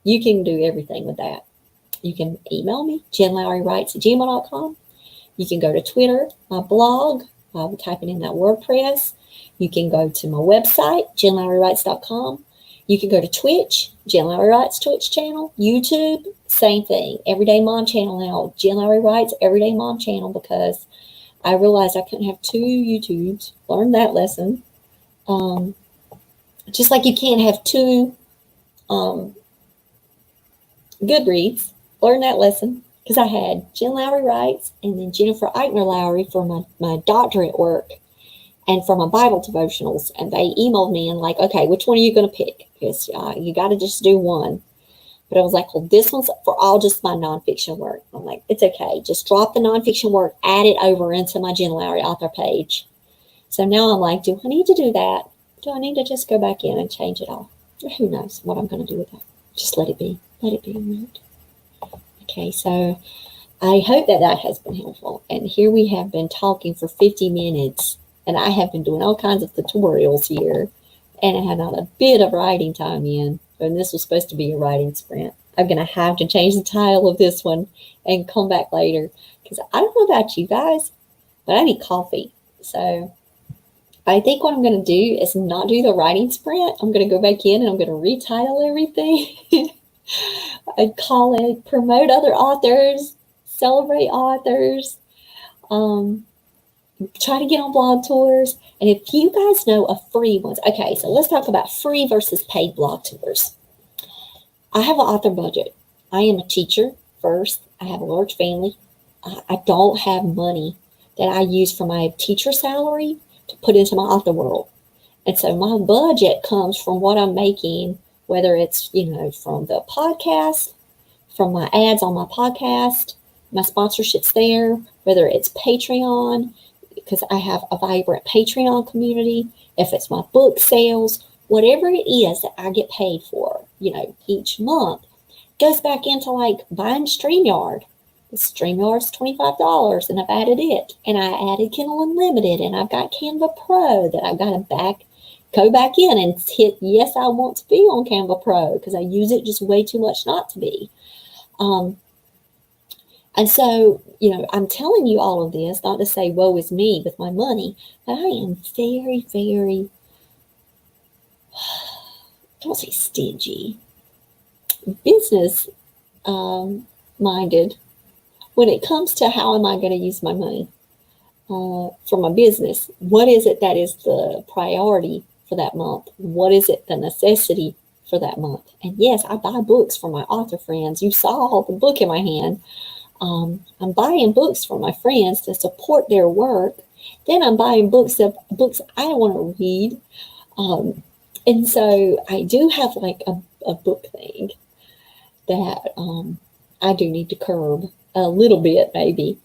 you can do everything with that. You can email me, jenlowrywrites@gmail.com. You can go to Twitter, my blog, I'm typing in that WordPress. You can go to my website, jenlowrywrites.com. You can go to Twitch, Jen Lowry Writes Twitch channel, YouTube, same thing. Everyday Mom channel now, Jen Lowry Writes Everyday Mom channel, because I realized I couldn't have 2 YouTubes. Learned that lesson. Just like you can't have 2 Goodreads. Learned that lesson because I had Jen Lowry Writes and then Jennifer Eichner Lowry for my doctorate work and for my Bible devotionals. And they emailed me and like, okay, which one are you going to pick? Because you got to just do one. But I was like, well, this one's for all just my nonfiction work. I'm like, it's okay. Just drop the nonfiction work, add it over into my Jen Lowry author page. So now I'm like, do I need to do that? Do I need to just go back in and change it all? Who knows what I'm going to do with that? Just let it be. Let it be. Right? Okay, so I hope that has been helpful. And here we have been talking for 50 minutes, and I have been doing all kinds of tutorials here, and I had not a bit of writing time in. And this was supposed to be a writing sprint. I'm going to have to change the title of this one and come back later, because I don't know about you guys, but I need coffee. So I think what I'm going to do is not do the writing sprint. I'm going to go back in and I'm going to retitle everything. I'd call it Promote Other Authors, Celebrate Authors, try to get on blog tours. And if you guys know of free ones, okay, so let's talk about free versus paid blog tours. I have an author budget. I am a teacher first. I have a large family. I don't have money that I use for my teacher salary to put into my author world. And so my budget comes from what I'm making, whether it's, from the podcast, from my ads on my podcast, my sponsorships there, whether it's Patreon, because I have a vibrant Patreon community, if it's my book sales, whatever it is that I get paid for, each month, goes back into like buying StreamYard. The StreamYard's $25, and I've added it. And I added Kindle Unlimited, and I've got Canva Pro that I've got to go back in and hit, yes, I want to be on Canva Pro, because I use it just way too much not to be. And so, I'm telling you all of this, not to say woe is me with my money, but I am very, very, don't say stingy, business minded when it comes to how am I going to use my money for my business. What is it that is the priority for that month? What is it the necessity for that month? And yes, I buy books for my author friends. You saw the book in my hand. I'm buying books for my friends to support their work. Then I'm buying books I want to read. And so I do have like a book thing that I do need to curb a little bit maybe.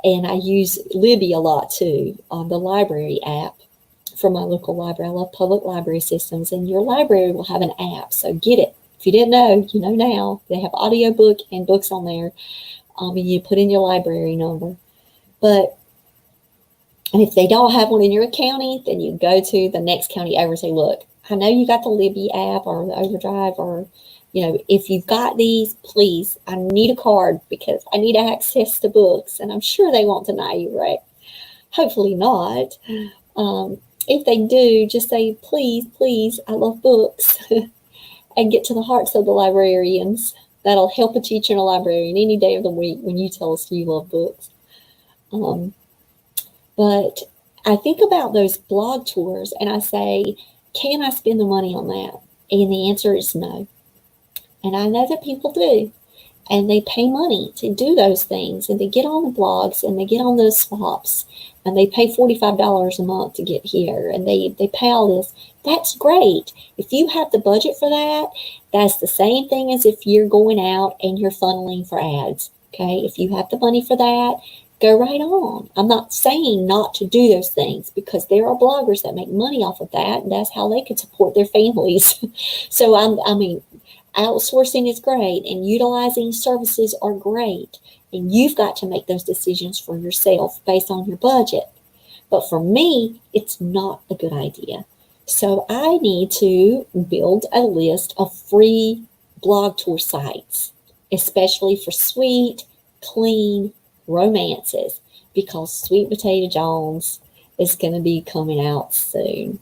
And I use Libby a lot too on the library app for my local library. I love public library systems, and your library will have an app. So get it. If you didn't know, you know now. They have audiobook and books on there. And you put in your library number. And if they don't have one in your county, then you go to the next county over and say, look, I know you got the Libby app or the Overdrive, or, if you've got these, please, I need a card because I need access to books. And I'm sure they won't deny you, right? Hopefully not. If they do, just say, please, I love books, and get to the hearts of the librarians. That'll help a teacher and a librarian any day of the week when you tell us you love books. But I think about those blog tours and I say, can I spend the money on that? And the answer is no. And I know that people do. And they pay money to do those things. And they get on the blogs and they get on those swaps. And they pay $45 a month to get here. And they pay all this. That's great. If you have the budget for that, that's the same thing as if you're going out and you're funneling for ads. Okay, if you have the money for that, go right on. I'm not saying not to do those things, because there are bloggers that make money off of that, and that's how they can support their families. So outsourcing is great, and utilizing services are great, and you've got to make those decisions for yourself based on your budget. But for me, it's not a good idea. So I need to build a list of free blog tour sites, especially for sweet, clean romances, because Sweet Potato Jones is going to be coming out soon.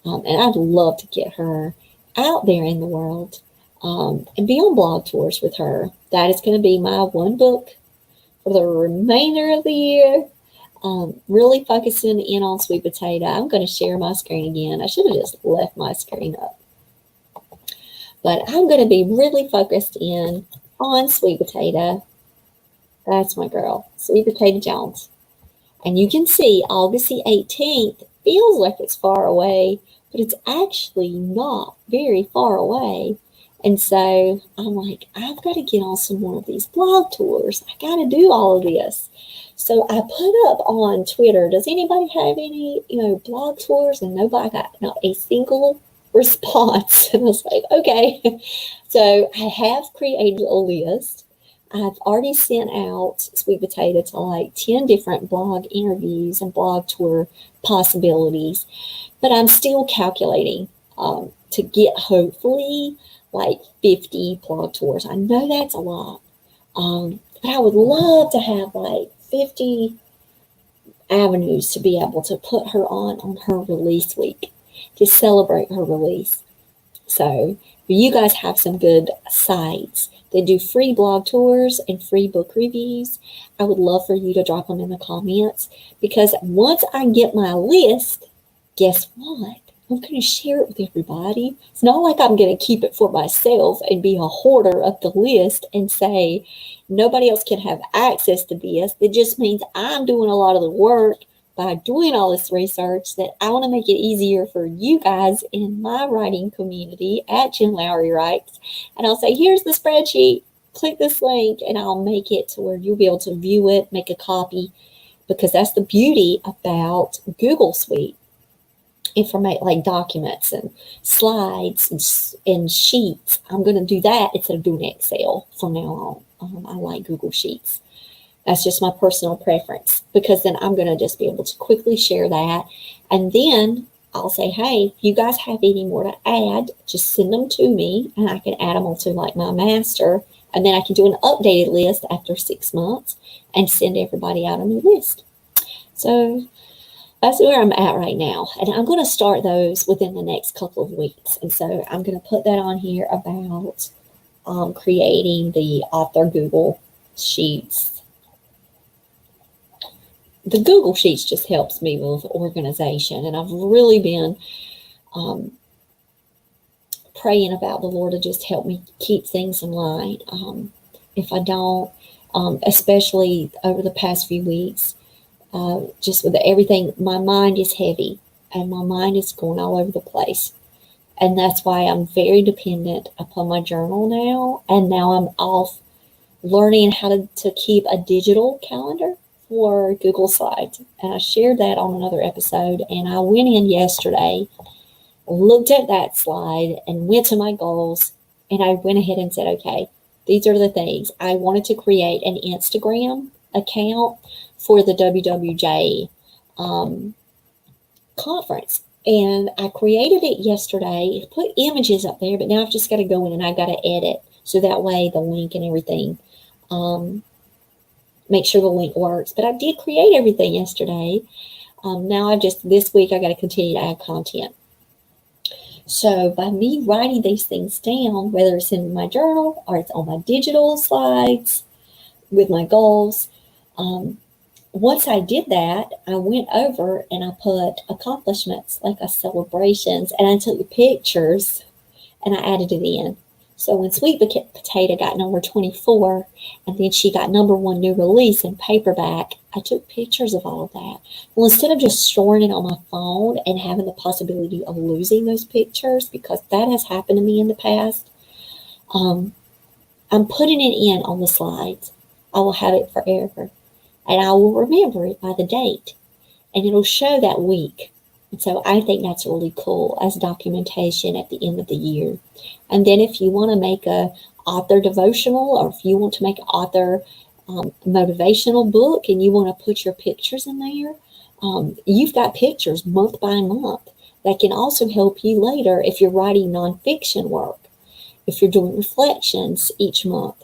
And I'd love to get her out there in the world and be on blog tours with her. That is going to be my one book for the remainder of the year. Really focusing in on Sweet Potato. I'm going to share my screen again. I should have just left my screen up. But I'm going to be really focused in on Sweet Potato. That's my girl, Sweet Potato Jones. And you can see August the 18th feels like it's far away, but it's actually not very far away. And so I'm like, I've got to get on some more of these blog tours. I got to do all of this. So I put up on Twitter, does anybody have any, blog tours? And nobody got not a single response. And I was like, okay. So I have created a list. I've already sent out Sweet Potato to like 10 different blog interviews and blog tour possibilities, but I'm still calculating to get hopefully like 50 blog tours. I know that's a lot, but I would love to have like 50 avenues to be able to put her on her release week to celebrate her release. So you guys have some good sites that do free blog tours and free book reviews. I would love for you to drop them in the comments, because once I get my list, guess what? I'm going to share it with everybody. It's not like I'm going to keep it for myself and be a hoarder of the list and say nobody else can have access to this. It just means I'm doing a lot of the work by doing all this research, that I want to make it easier for you guys in my writing community at Jen Lowry Writes. And I'll say, here's the spreadsheet, click this link, and I'll make it to where you'll be able to view it, make a copy, because that's the beauty about Google Suite. Information like documents and slides and sheets. I'm going to do that instead of doing Excel from now on. I like Google Sheets. That's just my personal preference, because then I'm going to just be able to quickly share that. And then I'll say, hey, if you guys have any more to add, just send them to me and I can add them onto like my master. And then I can do an updated list after 6 months and send everybody out a new list. So that's where I'm at right now. And I'm going to start those within the next couple of weeks. And so I'm going to put that on here about creating the author Google Sheets. The Google Sheets just helps me with organization. And I've really been praying about the Lord to just help me keep things in line. If I don't, especially over the past few weeks, just with everything, my mind is heavy and my mind is going all over the place. And that's why I'm very dependent upon my journal now. And now I'm off learning how to keep a digital calendar for Google Slides. And I shared that on another episode. And I went in yesterday, looked at that slide and went to my goals. And I went ahead and said, okay, these are the things. I wanted to create an Instagram account for the WWJ conference. And I created it yesterday, put images up there, but now I've just got to go in and I've got to edit. So that way the link and everything, make sure the link works. But I did create everything yesterday. Now this week I got to continue to add content. So by me writing these things down, whether it's in my journal or it's on my digital slides with my goals, once I did that, I went over and I put accomplishments like celebrations, and I took pictures and I added it in. So when Sweet Potato got number 24, and then she got number 1 new release in paperback, I took pictures of all of that. Well, instead of just storing it on my phone and having the possibility of losing those pictures, because that has happened to me in the past, I'm putting it in on the slides. I will have it forever. And I will remember it by the date. And it'll show that week. And so I think that's really cool as documentation at the end of the year. And then if you want to make a author devotional, or if you want to make an author motivational book and you want to put your pictures in there, you've got pictures month by month that can also help you later if you're writing nonfiction work, if you're doing reflections each month.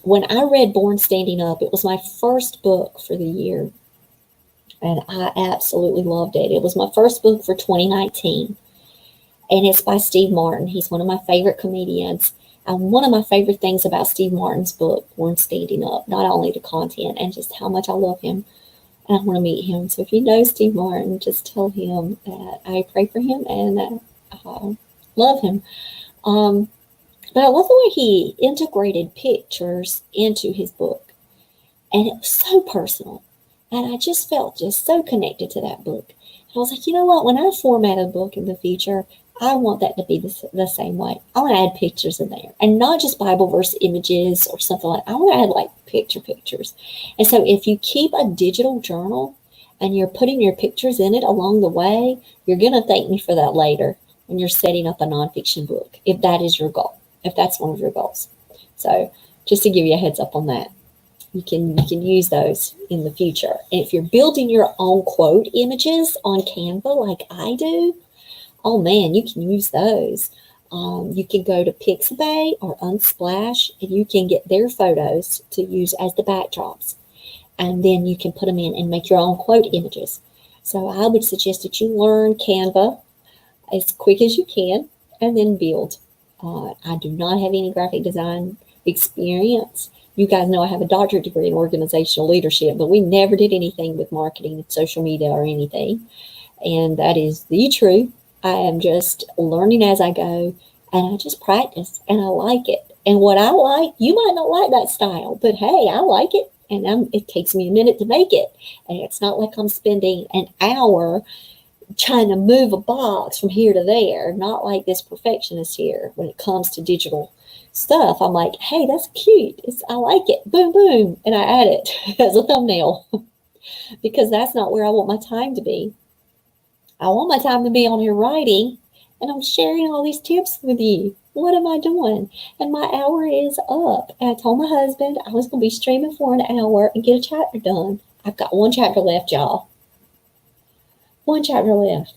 When I read Born Standing Up, it was my first book for the year. And I absolutely loved it. It was my first book for 2019. And it's by Steve Martin. He's one of my favorite comedians. And one of my favorite things about Steve Martin's book, Born Standing Up, not only the content and just how much I love him, and I want to meet him. So if you know Steve Martin, just tell him that I pray for him and that I love him. But I love the way he integrated pictures into his book. And it was so personal. And I just felt so connected to that book. And I was like, you know what? When I format a book in the future, I want that to be the same way. I want to add pictures in there, and not just Bible verse images or something like that. I want to add like pictures. And so if you keep a digital journal and you're putting your pictures in it along the way, you're going to thank me for that later when you're setting up a nonfiction book, if that is your goal, if that's one of your goals. So just to give you a heads up on that, you can use those in the future. And if you're building your own quote images on Canva like I do, oh man, you can use those. You can go to Pixabay or Unsplash, and you can get their photos to use as the backdrops. And then you can put them in and make your own quote images. So I would suggest that you learn Canva as quick as you can and then build. I do not have any graphic design experience. You guys know I have a doctorate degree in organizational leadership, but we never did anything with marketing, social media, or anything. And that is the truth. I am just learning as I go, and I just practice, and I like it. And what I like, you might not like that style, but hey, I like it, and it takes me a minute to make it. And it's not like I'm spending an hour trying to move a box from here to there, not like this perfectionist here when it comes to digital stuff. I'm like, hey, that's cute. I like it. Boom, boom. And I add it as a thumbnail because that's not where I want my time to be. I want my time to be on here writing, and I'm sharing all these tips with you. What am I doing? And my hour is up. And I told my husband I was going to be streaming for an hour and get a chapter done. I've got one chapter left, y'all. One chapter left.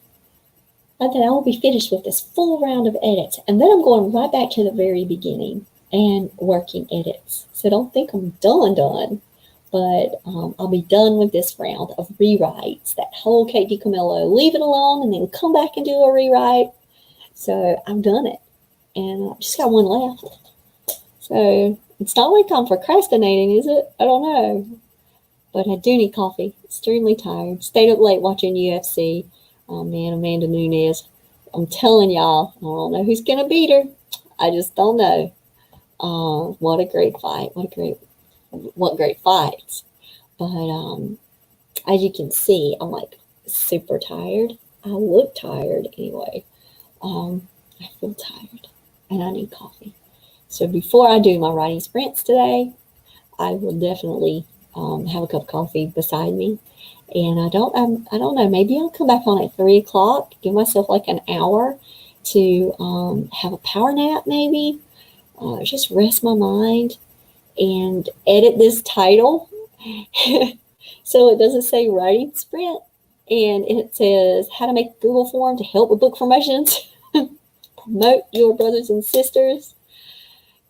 And then I will be finished with this full round of edits. And then I'm going right back to the very beginning and working edits. So don't think I'm done. But I'll be done with this round of rewrites. That whole Kate DiCamillo, leave it alone and then come back and do a rewrite. So I've done it. And I've just got one left. So it's not like I'm procrastinating, is it? I don't know. But I do need coffee. Extremely tired. Stayed up late watching UFC. Oh, man, Amanda Nunes. I'm telling y'all, I don't know who's going to beat her. I just don't know. What a great fight. What great fights. But as you can see, I'm like super tired. I look tired anyway. I feel tired and I need coffee. So before I do my writing sprints today, I will definitely have a cup of coffee beside me. And I don't know, maybe I'll come back on at 3:00, give myself like an hour to have a power nap maybe, just rest my mind and edit this title so it doesn't say writing sprint and it says how to make a Google form to help with book promotions, promote your brothers and sisters,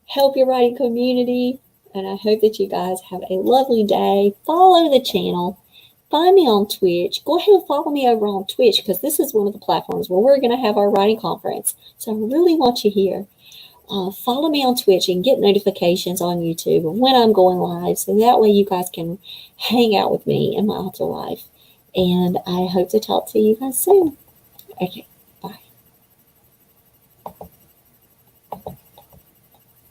help your writing community. And I hope that you guys have a lovely day. Follow the channel. Find me on Twitch. Go ahead and follow me over on Twitch because this is one of the platforms where we're going to have our writing conference. So I really want you here. Follow me on Twitch and get notifications on YouTube when I'm going live. So that way you guys can hang out with me in my author life. And I hope to talk to you guys soon. Okay.